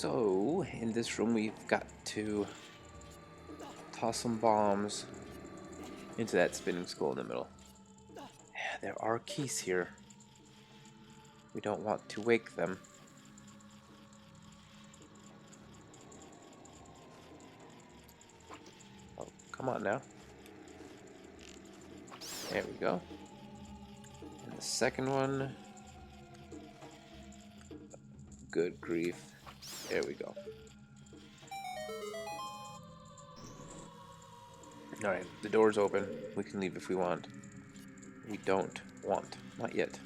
So, in this room we've got to toss some bombs into that spinning skull in the middle. There are keys here. We don't want to wake them. Oh, come on now. There we go. And the second one. Good grief. There we go. Alright, the door's open. We can leave if we want. We don't want. Not yet.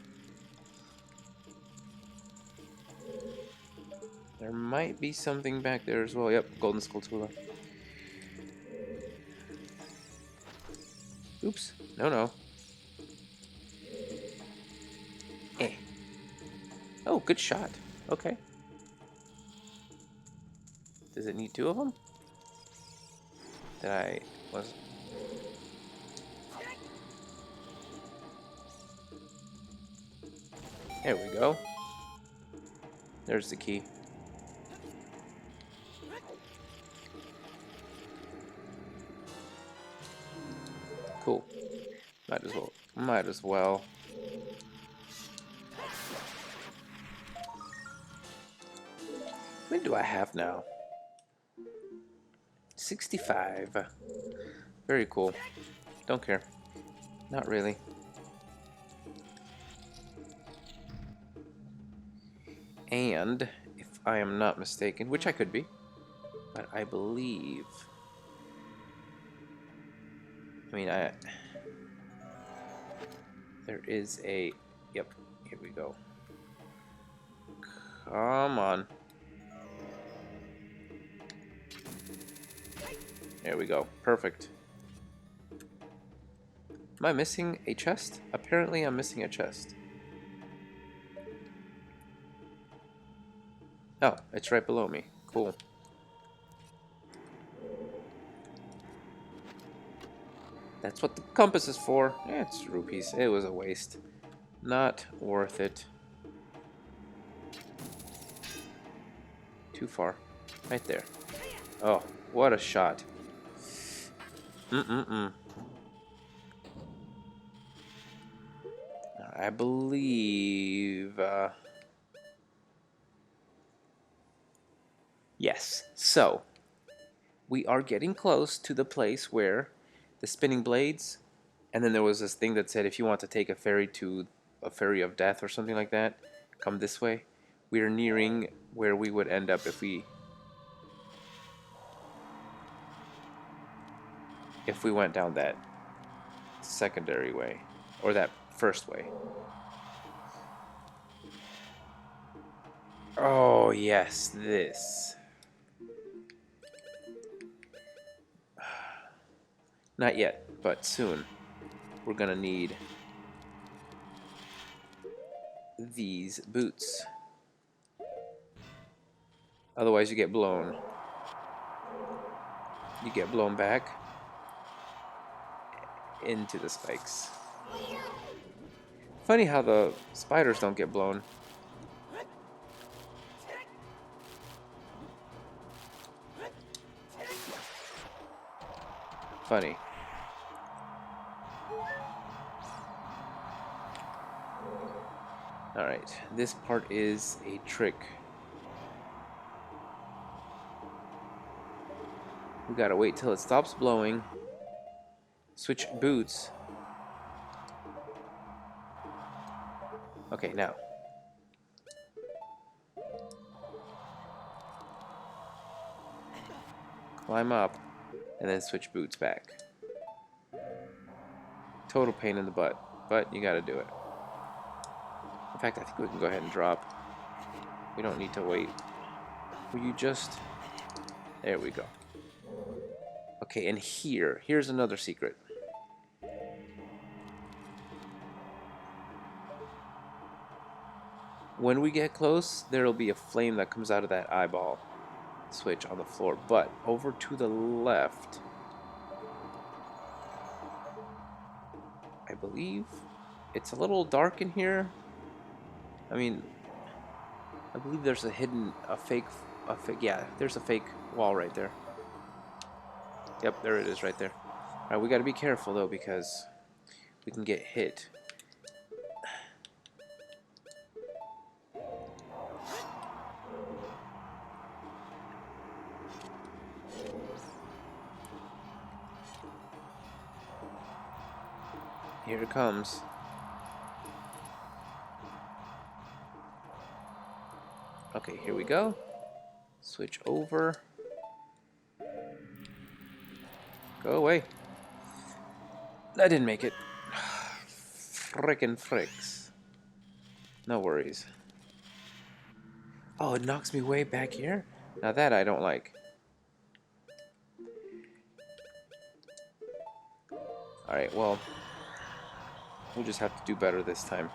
There might be something back there as well. Yep, golden skull. Oops. No. Eh. Oh, good shot. Okay. Does it need two of them? Was... There we go. There's the key. Cool. Might as well. How many do I have now? 65. Very cool. Don't care. Not really. And, if I am not mistaken, which I could be, but I believe... there is a... Yep, here we go. Come on. There we go. Perfect. Am I missing a chest? Apparently I'm missing a chest. Oh, it's right below me. Cool. That's what the compass is for. Yeah, it's rupees. It was a waste. Not worth it. Too far. Right there. Oh, what a shot. I believe... Yes. So, we are getting close to the place where the spinning blades, and then there was this thing that said if you want to take a ferry to a ferry of death or something like that, come this way. We are nearing where we would end up if we went down that secondary way, or that first way. Oh yes, this. Not yet, but soon. We're gonna need these boots. Otherwise you get blown. You get blown back into the spikes. Funny how the spiders don't get blown. Funny. Alright, this part is a trick. We gotta wait till it stops blowing. Switch boots. Okay, now. Climb up, and then switch boots back. Total pain in the butt, but you gotta do it. In fact, I think we can go ahead and drop. We don't need to wait. Will you just... There we go. Okay, and here's another secret. When we get close, there'll be a flame that comes out of that eyeball switch on the floor. But over to the left, I believe it's a little dark in here. I believe there's a fake a fake. Yeah, there's a fake wall right there. Yep, there it is right there. All right, we got to be careful though because we can get hit. Here it comes. Okay, here we go. Switch over. Go away. I didn't make it. Frickin' fricks. No worries. Oh, it knocks me way back here? Now that I don't like. Alright, well, we'll just have to do better this time.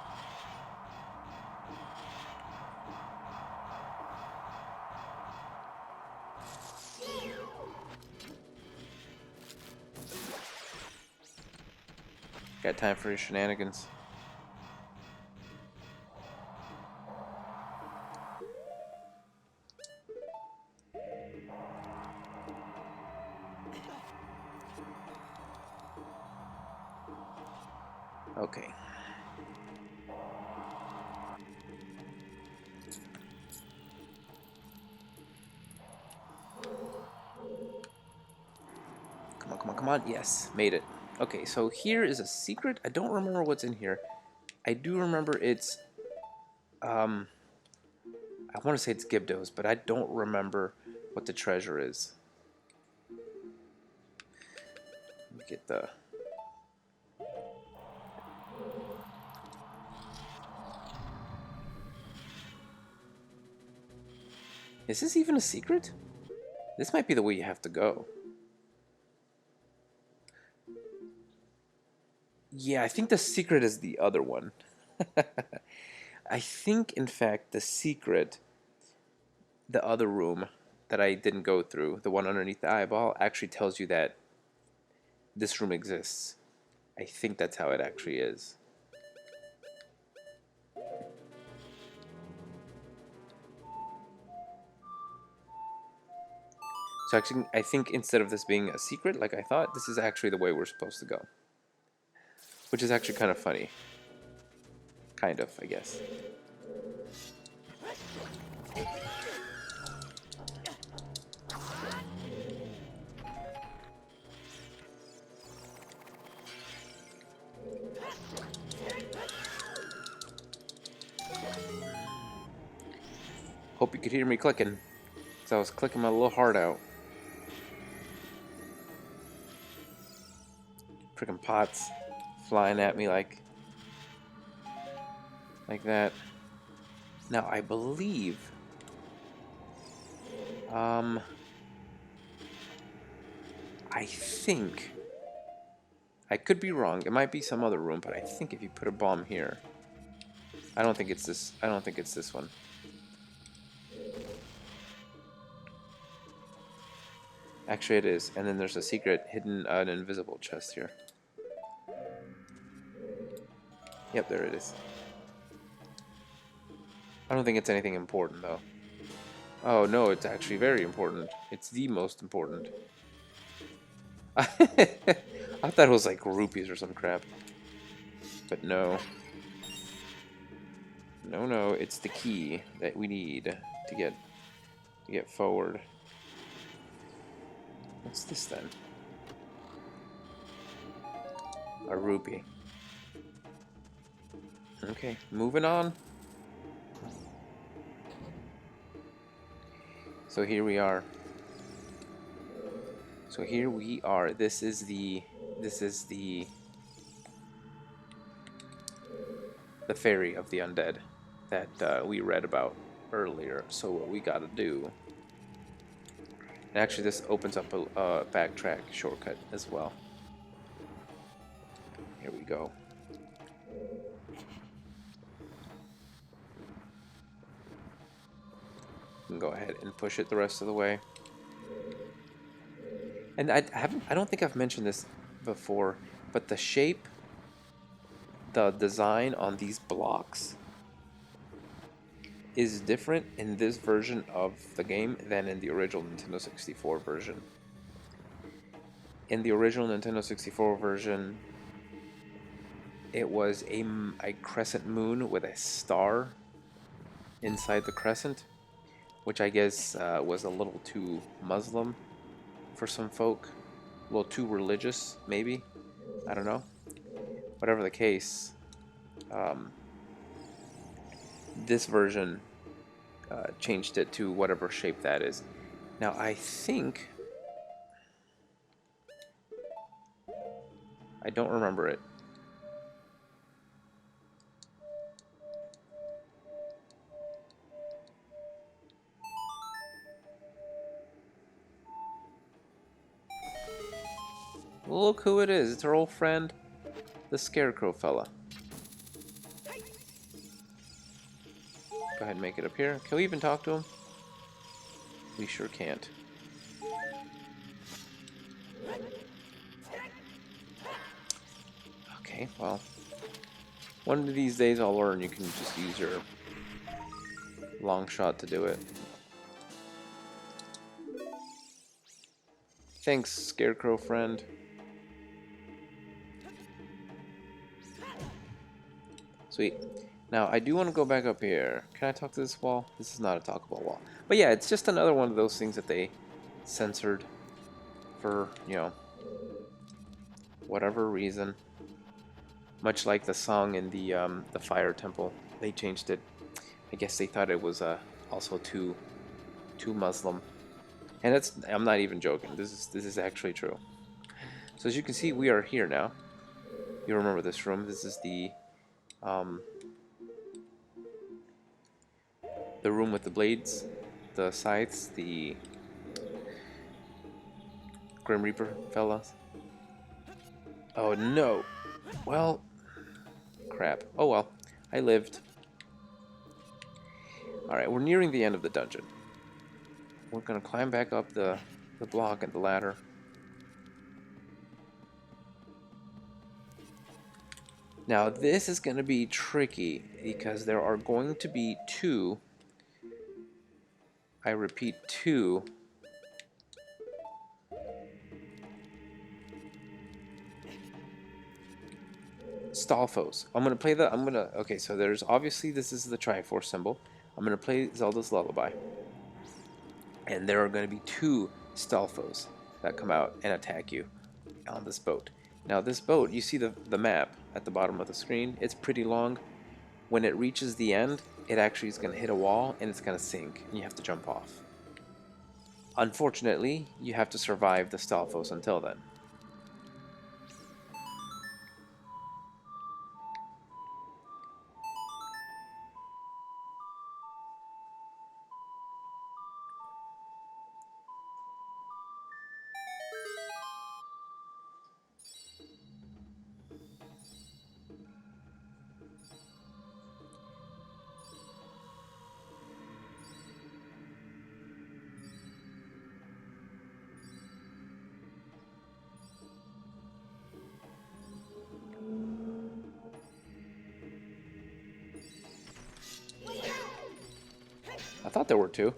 Got time for your shenanigans. Okay. Come on, come on, come on. Yes, made it. Okay, so here is a secret. I don't remember what's in here. I do remember it's, I want to say it's Gibdo's, but I don't remember what the treasure is. Let me get the... Is this even a secret? This might be the way you have to go. Yeah, I think the secret is the other one. I think, in fact, the secret, the other room that I didn't go through, the one underneath the eyeball, actually tells you that this room exists. I think that's how it actually is. So actually, I think instead of this being a secret, like I thought, this is actually the way we're supposed to go. Which is actually kind of funny. Kind of, I guess. Hope you could hear me clicking. Because I was clicking my little heart out. Freaking pots flying at me like that. Now I believe I think I could be wrong. It might be some other room, but I think if you put a bomb here, I don't think it's this. I don't think it's this one. Actually, it is. And then there's a secret hidden, an invisible chest here. Yep, there it is. I don't think it's anything important, though. Oh, no, it's actually very important. It's the most important. I thought it was like rupees or some crap. But no. No, no, it's the key that we need to get forward. What's this then? A rupee. Okay, moving on. So here we are. So here we are. This is the fairy of the undead that we read about earlier. So what we gotta do. And actually, this opens up a backtrack shortcut as well. Here we go. You can go ahead and push it the rest of the way. And I don't think I've mentioned this before, but the shape, the design on these blocks is different in this version of the game than in the original Nintendo 64 version. In the original Nintendo 64 version, it was a crescent moon with a star inside the crescent, which I guess was a little too Muslim for some folk, a little too religious, maybe. I don't know. Whatever the case, um, this version changed it to whatever shape that is. Now, I think... I don't remember it. Look who it is. It's our old friend, the Scarecrow fella. Go ahead and make it appear. Can we even talk to him? We sure can't. Okay, well. One of these days I'll learn you can just use your long shot to do it. Thanks, Scarecrow friend. Sweet. Now, I do want to go back up here. Can I talk to this wall? This is not a talkable wall. But yeah, it's just another one of those things that they censored for, you know, whatever reason. Much like the song in the Fire Temple. They changed it. I guess they thought it was also too Muslim. And it's, I'm not even joking. This is actually true. So as you can see, we are here now. You remember this room. This is the room with the blades, the scythes, the Grim Reaper fellas. Oh no. Well, crap. Oh well. I lived. Alright, we're nearing the end of the dungeon. We're gonna climb back up the block and the ladder. Now this is gonna be tricky because there are going to be two, I repeat, two Stalfos. Okay, so there's obviously, this is the Triforce symbol. I'm gonna play Zelda's Lullaby. And there are gonna be two Stalfos that come out and attack you on this boat. Now this boat, you see the map at the bottom of the screen, it's pretty long. When it reaches the end, it actually is gonna hit a wall and it's gonna sink, and you have to jump off. Unfortunately, you have to survive the Stalfos until then. I thought there were two.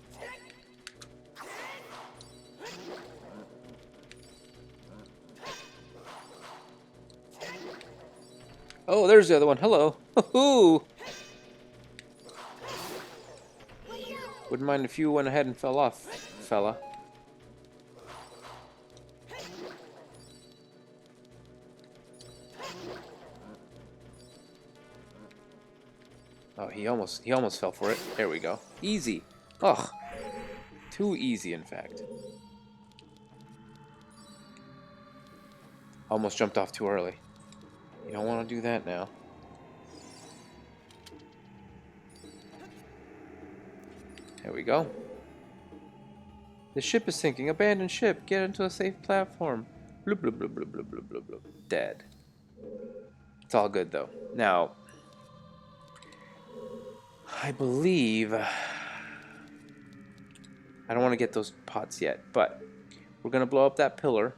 Oh, there's the other one. Hello. Hoo-hoo! Wouldn't mind if you went ahead and fell off, fella. Oh, he almost fell for it. There we go. Easy. Ugh. Too easy, in fact. Almost jumped off too early. You don't want to do that now. There we go. The ship is sinking. Abandoned ship. Get into a safe platform. Bloop, bloop, bloop, bloop, bloop, bloop, bloop, bloop. Dead. It's all good, though. Now, I believe... I don't want to get those pots yet, but we're going to blow up that pillar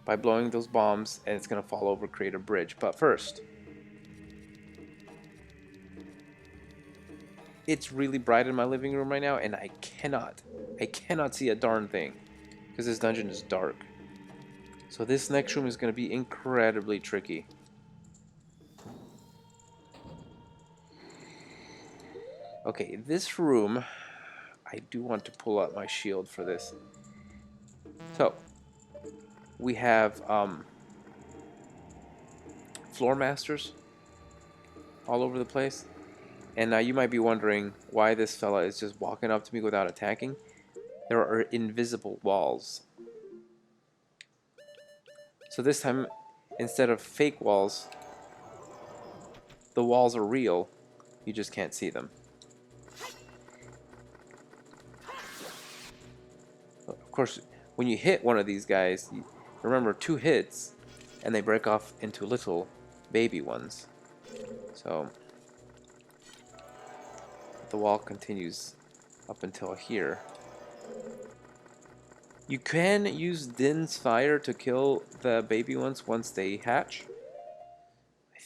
by blowing those bombs, and it's going to fall over, create a bridge. But first, It's really bright in my living room right now, and I cannot see a darn thing because this dungeon is dark. So this next room is going to be incredibly tricky. Okay, this room, I do want to pull out my shield for this. So, we have floor masters all over the place. And now you might be wondering why this fella is just walking up to me without attacking. There are invisible walls. So this time, instead of fake walls, the walls are real. You just can't see them. Of course, when you hit one of these guys, remember 2 hits, and they break off into little baby ones. So the wall continues up until here. You can use Din's fire to kill the baby ones once they hatch. I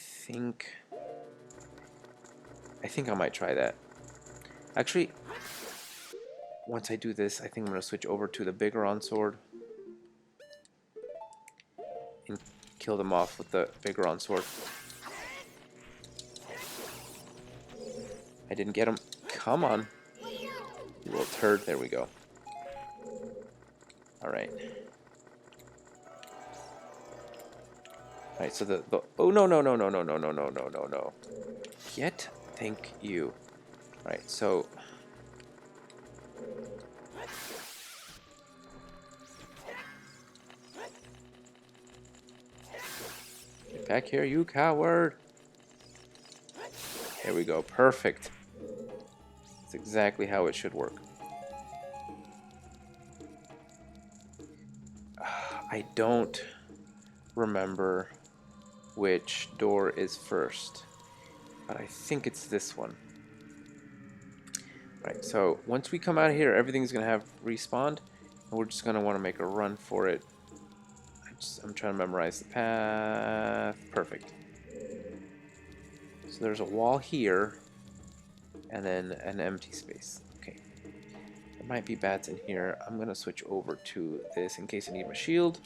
think I might try that. Actually, once I do this, I think I'm going to switch over to the Bigoron sword and kill them off with the Bigoron sword. I didn't get him. Come on. You little turd. There we go. Alright. Alright, so the... Oh, no, no, no, no, no, no, no, no, no, no, no. Thank you. Alright, so... Get back here, you coward! There we go. Perfect. That's exactly how it should work. I don't remember which door is first, but I think it's this one. Right, so once we come out of here, everything's going to have respawned, and we're just going to want to make a run for it. I'm trying to memorize the path. Perfect. So there's a wall here, and then an empty space. Okay. There might be bats in here. I'm going to switch over to this in case I need my shield.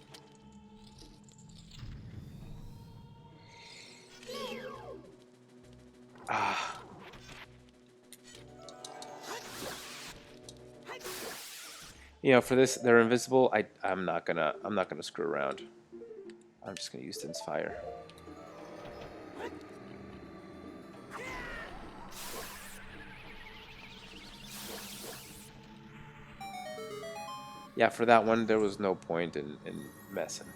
Ah. You know, for this, they're invisible. I'm not gonna screw around. I'm just gonna use Din's fire. Yeah, for that one, there was no point in messing.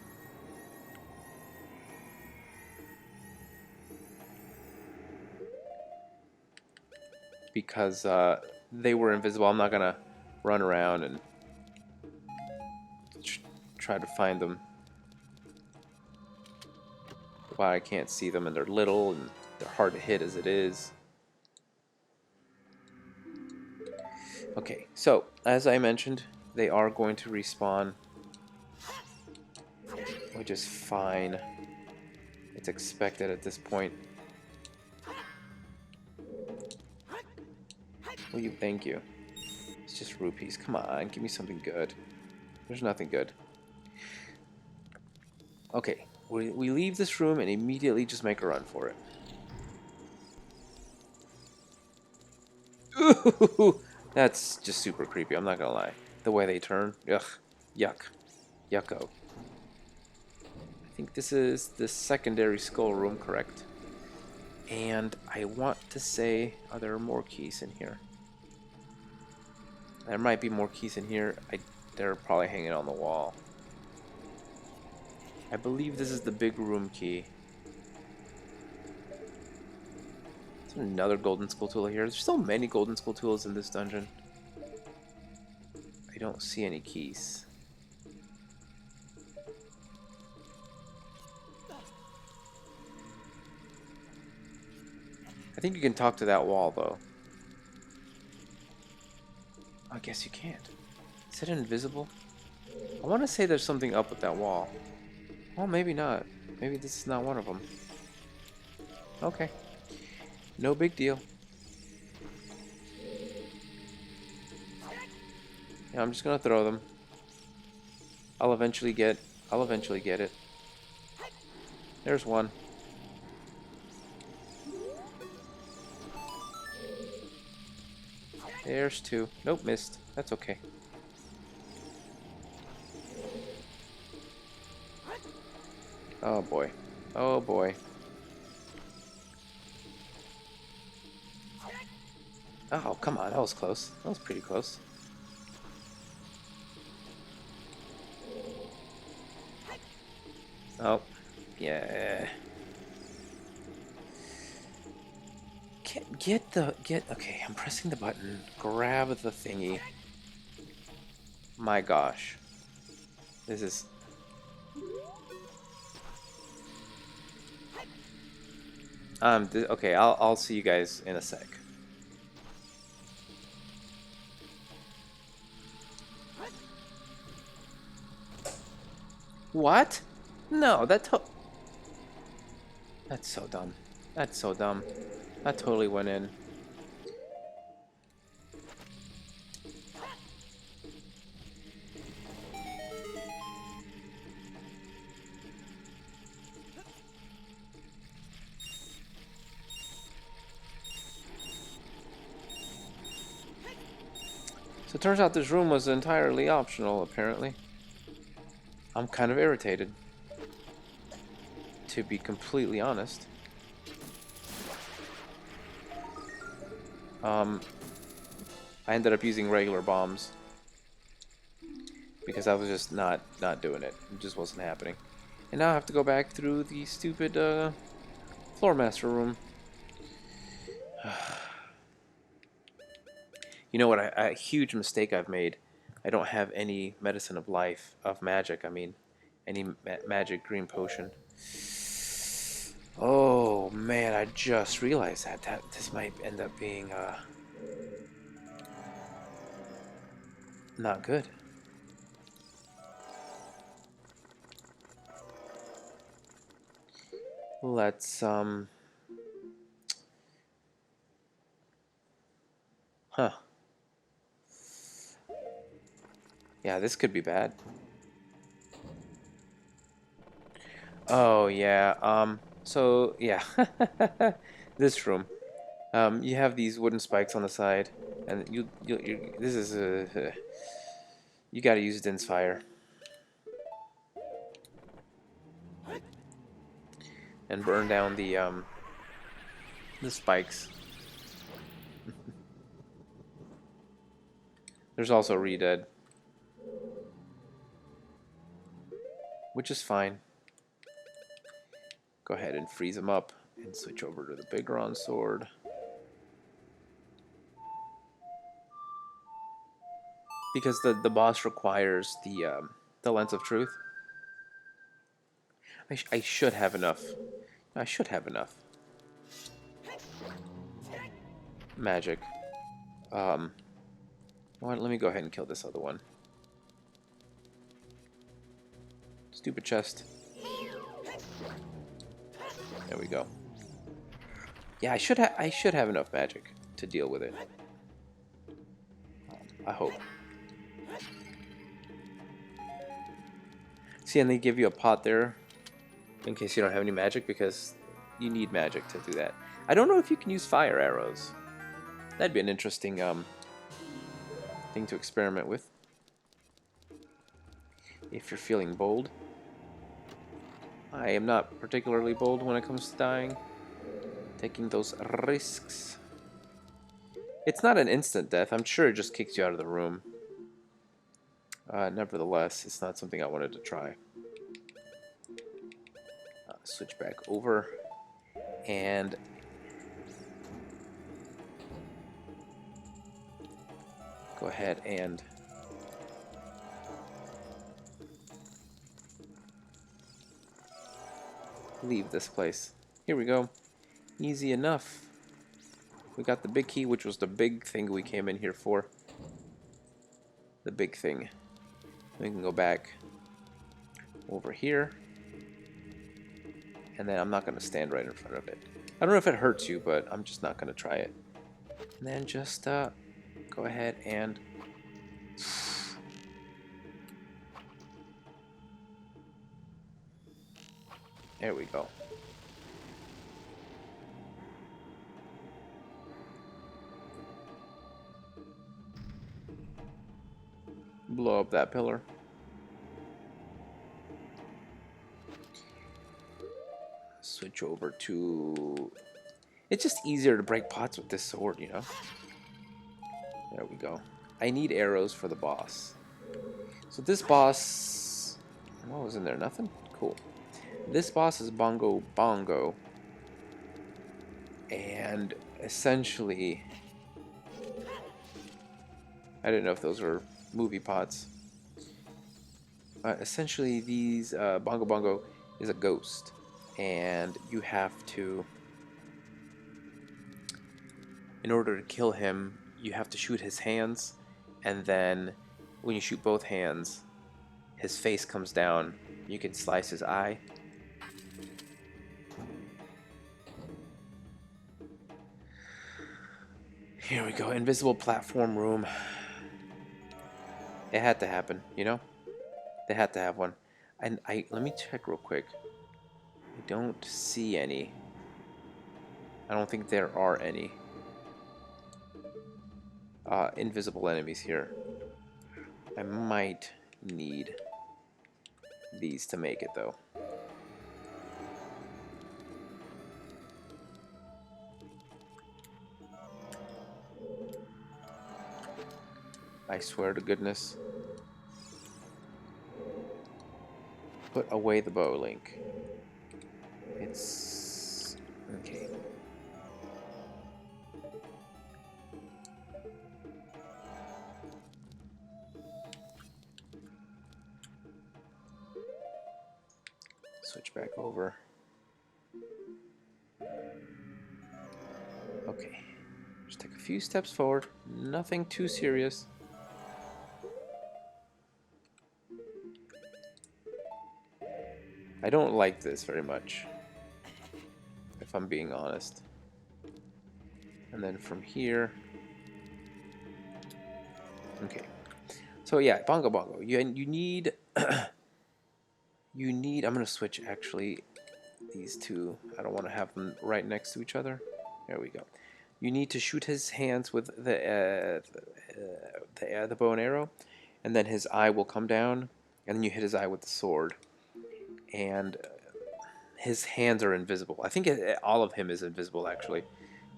Because they were invisible, I'm not gonna run around and try to find them while I can't see them, and they're little and they're hard to hit as it is. Okay, so as I mentioned, they are going to respawn, which is fine. It's expected at this point. Will you? Thank you. It's just rupees. Come on, give me something good. There's nothing good. Okay, we leave this room and immediately just make a run for it. Ooh, that's just super creepy, I'm not gonna lie. The way they turn. Ugh. Yuck. Yucko. I think this is the secondary skull room, correct? And I want to say, are there more keys in here? There might be more keys in here. They're probably hanging on the wall. I believe this is the big room key. There's another golden skull tool here. There's so many golden skull tools in this dungeon. I don't see any keys. I think you can talk to that wall, though. I guess you can't. Is it invisible? I want to say there's something up with that wall. Well, maybe not. Maybe this is not one of them. Okay. No big deal. Yeah, I'm just gonna throw them. I'll eventually get it. There's one. There's two. Nope, missed. That's okay. Oh boy. Oh boy. Oh, come on. That was close. That was pretty close. Oh. Yeah. Get. Okay, I'm pressing the button. Grab the thingy. My gosh. This is. Okay, I'll see you guys in a sec. What? No, that's so dumb. That's so dumb. That totally went in. So it turns out this room was entirely optional, apparently. I'm kind of irritated, to be completely honest. I ended up using regular bombs because I was just not doing it. It just wasn't happening. And now I have to go back through the stupid floor master room. You know what? A huge mistake I've made. I don't have any medicine of life, of magic. I mean, any magic green potion. Oh man, I just realized that this might end up being not good. Let's huh. Yeah, this could be bad. Oh yeah. So yeah, this room. You have these wooden spikes on the side, and this is you got to use Din's fire and burn down the spikes. There's also Redead, which is fine. Go ahead and freeze him up and switch over to the Bigron sword. Because the boss requires the lens of truth. I should have enough. I should have enough magic. Let me go ahead and kill this other one. Stupid chest. There we go. Yeah, I should have enough magic to deal with it. I hope. See, and they give you a pot there in case you don't have any magic, because you need magic to do that. I don't know if you can use fire arrows. That'd be an interesting thing to experiment with. If you're feeling bold. I am not particularly bold when it comes to dying. Taking those risks. It's not an instant death. I'm sure it just kicks you out of the room. Nevertheless, it's not something I wanted to try. Switch back over. And go ahead and leave this place. Here we go. Easy enough. We got the big key, which was the big thing we came in here for. The big thing. We can go back over here. And then I'm not going to stand right in front of it. I don't know if it hurts you, but I'm just not going to try it. And then just go ahead and There we go. Blow up that pillar. Switch over to... It's just easier to break pots with this sword, you know? There we go. I need arrows for the boss. So this boss... What was in there? Nothing? Cool. This boss is Bongo Bongo. And essentially... I didn't know if those were movie pots. Essentially, these Bongo Bongo is a ghost. And you have to... In order to kill him, you have to shoot his hands, and then when you shoot both hands, his face comes down. You can slice his eye. Here we go, invisible platform room. It had to happen, you know? They had to have one. And let me check real quick. I don't see any. I don't think there are any. Invisible enemies here. I might need these to make it, though. I swear to goodness. Put away the bow, Link. It's... okay. Switch back over. Okay. Just take a few steps forward. Nothing too serious. I don't like this very much, if I'm being honest. And then from here... Okay. So yeah, Bongo Bongo. You need... you need... I'm going to switch, actually, these two. I don't want to have them right next to each other. There we go. You need to shoot his hands with the bow and arrow, and then his eye will come down, and then you hit his eye with the sword. And his hands are invisible. I think all of him is invisible, actually.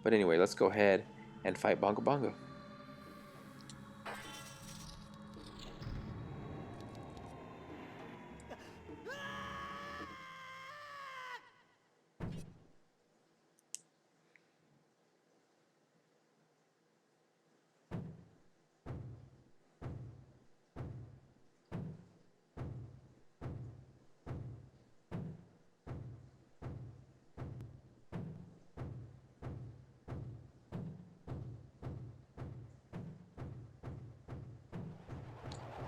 But anyway, let's go ahead and fight Bongo Bongo.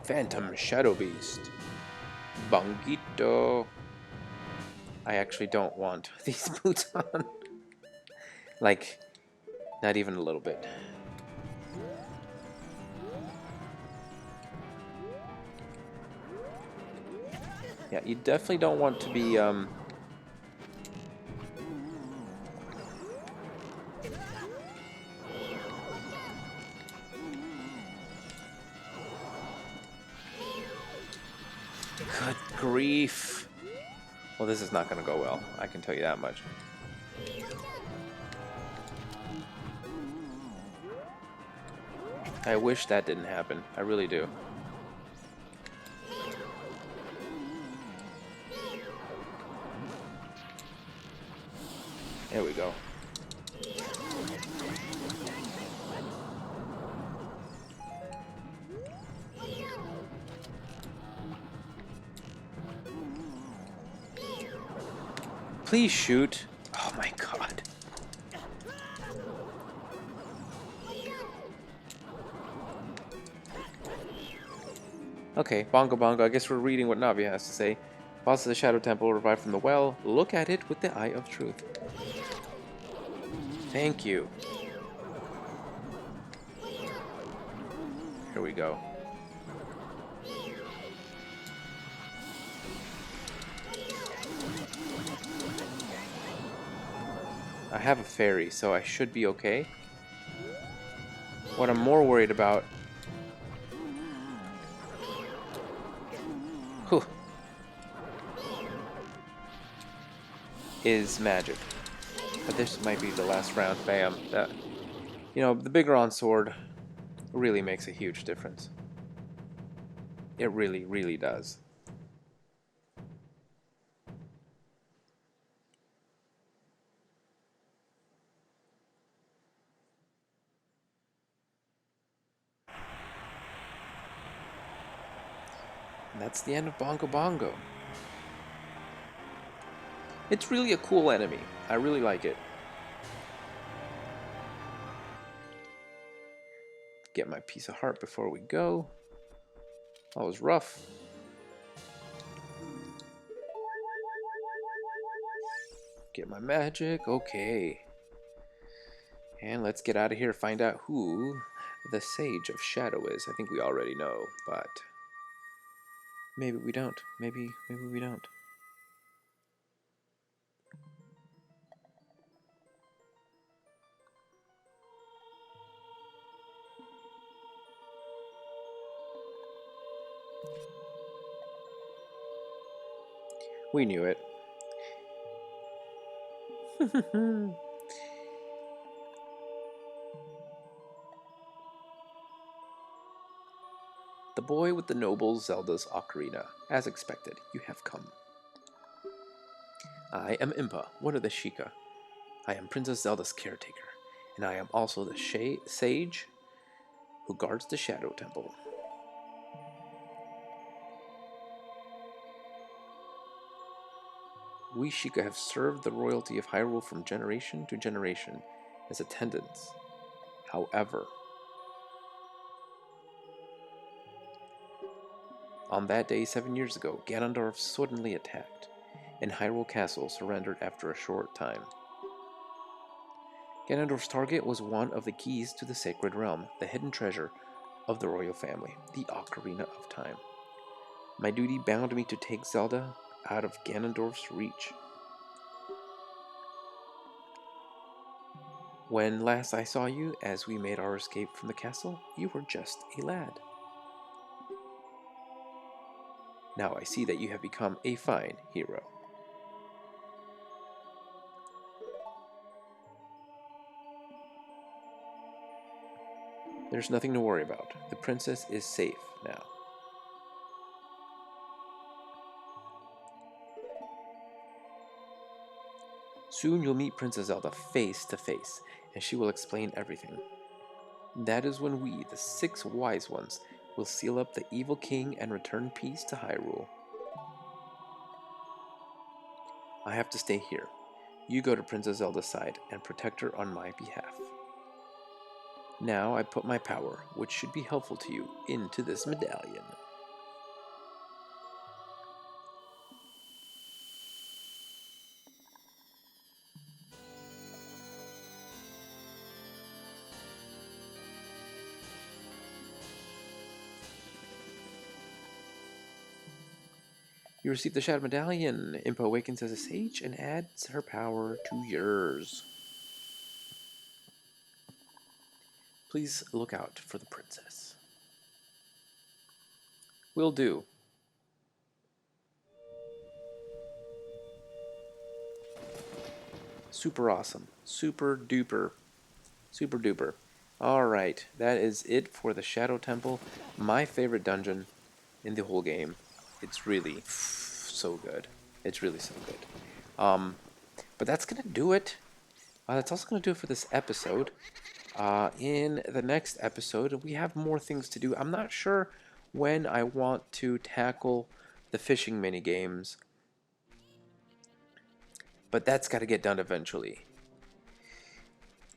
Phantom Shadow Beast. Bongito. I actually don't want these boots on. Like, not even a little bit. Yeah, you definitely don't want to be, Good grief. Well, this is not going to go well. I can tell you that much. I wish that didn't happen. I really do. There we go. Please shoot. Oh my god. Okay, Bongo Bongo. I guess we're reading what Navi has to say. Boss of the Shadow Temple revived from the well. Look at it with the eye of truth. Thank you. Here we go. I have a fairy, so I should be okay. What I'm more worried about... Whew, is magic. But this might be the last round. Bam. You know, the bigger on sword really makes a huge difference. It really, really does. And that's the end of Bongo Bongo. It's really a cool enemy. I really like it. Get my piece of heart before we go. That was rough. Get my magic. Okay. And let's get out of here, find out who the Sage of Shadow is. I think we already know, but maybe we don't. Maybe we don't. We knew it. The boy with the noble Zelda's Ocarina. As expected, you have come. I am Impa, one of the Sheikah. I am Princess Zelda's caretaker, and I am also the sage who guards the Shadow Temple. We Sheikah have served the royalty of Hyrule from generation to generation as attendants. However, on that day 7 years ago, Ganondorf suddenly attacked, and Hyrule Castle surrendered after a short time. Ganondorf's target was one of the keys to the Sacred Realm, the hidden treasure of the royal family, the Ocarina of Time. My duty bound me to take Zelda out of Ganondorf's reach. When last I saw you, as we made our escape from the castle, you were just a lad. Now I see that you have become a fine hero. There's nothing to worry about. The princess is safe now. Soon you'll meet Princess Zelda face to face, and she will explain everything. That is when we, the 6 wise ones, will seal up the evil king and return peace to Hyrule. I have to stay here. You go to Princess Zelda's side and protect her on my behalf. Now I put my power, which should be helpful to you, into this medallion. You receive the Shadow Medallion. Impa awakens as a sage and adds her power to yours. Please look out for the princess. Will do. Super awesome. Super duper. Super duper. Alright, that is it for the Shadow Temple. My favorite dungeon in the whole game. It's really so good. It's really so good. But that's going to do it. That's also going to do it for this episode. In the next episode, we have more things to do. I'm not sure when I want to tackle the fishing mini games, but that's got to get done eventually.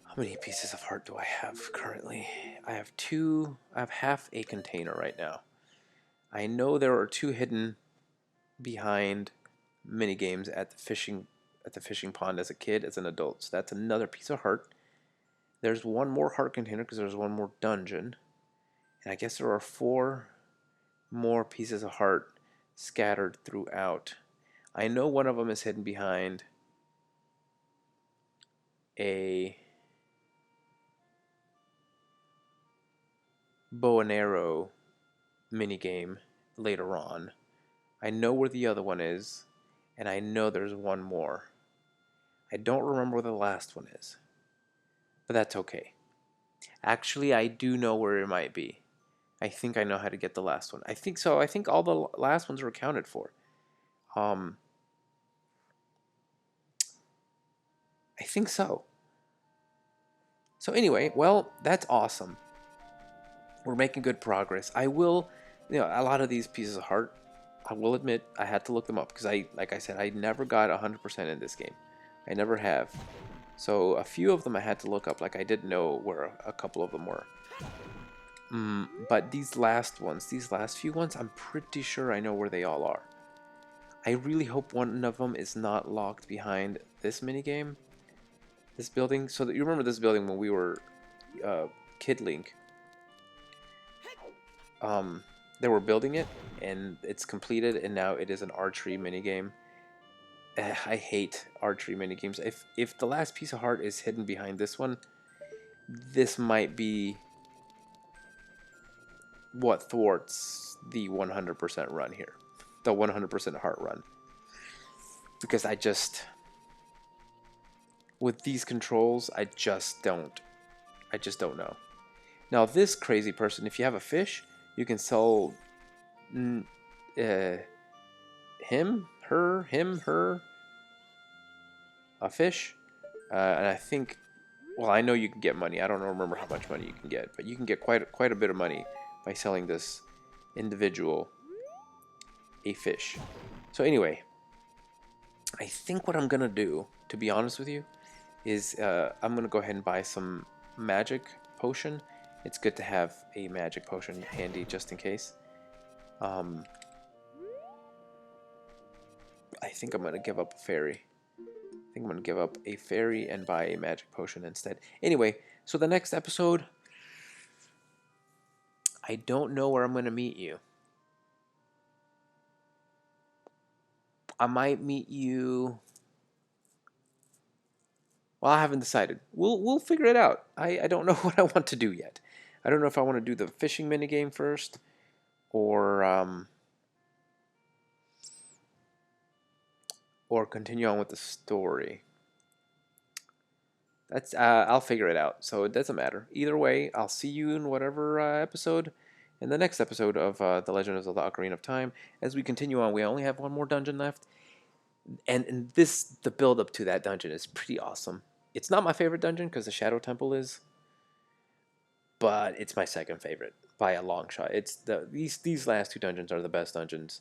How many pieces of heart do I have currently? I have 2. I have half a container right now. I know there are 2 hidden behind mini games at the fishing pond as a kid, as an adult. So that's another piece of heart. There's 1 more heart container because there's 1 more dungeon. And I guess there are 4 more pieces of heart scattered throughout. I know one of them is hidden behind a bow and arrow minigame later on. I know where the other one is, and I know there's one more. I don't remember where the last one is, but that's okay. Actually, I do know where it might be. I think I know how to get the last one. I think so. I think all the last ones are accounted for. Um, I think so. So anyway, well, that's awesome. We're making good progress. I will, a lot of these pieces of heart, I will admit, I had to look them up because like I said, I never got 100% in this game. I never have. So a few of them I had to look up, like I didn't know where a couple of them were. But these last ones, these last few ones, I'm pretty sure I know where they all are. I really hope one of them is not locked behind this minigame, this building. So that you remember this building when we were Kid Link. They were building it, and it's completed, and now it is an archery minigame. I hate archery minigames. If the last piece of heart is hidden behind this one, this might be what thwarts the 100% run here, the 100% heart run. Because with these controls, I just don't know. Now this crazy person, if you have a fish, you can sell him, her, a fish, and I think, well, I know you can get money. I don't remember how much money you can get, but you can get quite a bit of money by selling this individual a fish. So anyway, I think what I'm gonna do, to be honest with you, is I'm gonna go ahead and buy some magic potion. It's good to have a magic potion handy just in case. I think I'm gonna give up a fairy. I think I'm gonna give up a fairy and buy a magic potion instead. Anyway, so the next episode, I don't know where I'm gonna meet you. I might meet you. Well, I haven't decided. We'll figure it out. I don't know what I want to do yet. I don't know if I want to do the fishing minigame first, or continue on with the story. That's I'll figure it out. So it doesn't matter. Either way, I'll see you in whatever episode, in the next episode of The Legend of Zelda Ocarina of Time. As we continue on, we only have one more dungeon left, and the build up to that dungeon is pretty awesome. It's not my favorite dungeon because the Shadow Temple is, but it's my second favorite by a long shot. It's these last two dungeons are the best dungeons.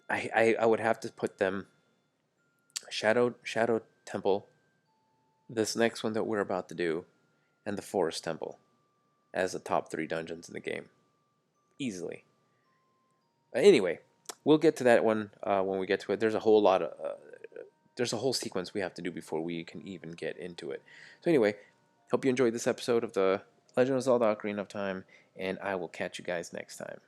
I would have to put them Shadow Temple, this next one that we're about to do, and the Forest Temple as the top 3 dungeons in the game. Easily. Anyway, we'll get to that one when we get to it. There's a whole sequence we have to do before we can even get into it. So anyway, hope you enjoyed this episode of the Legend of Zelda Ocarina of Time, and I will catch you guys next time.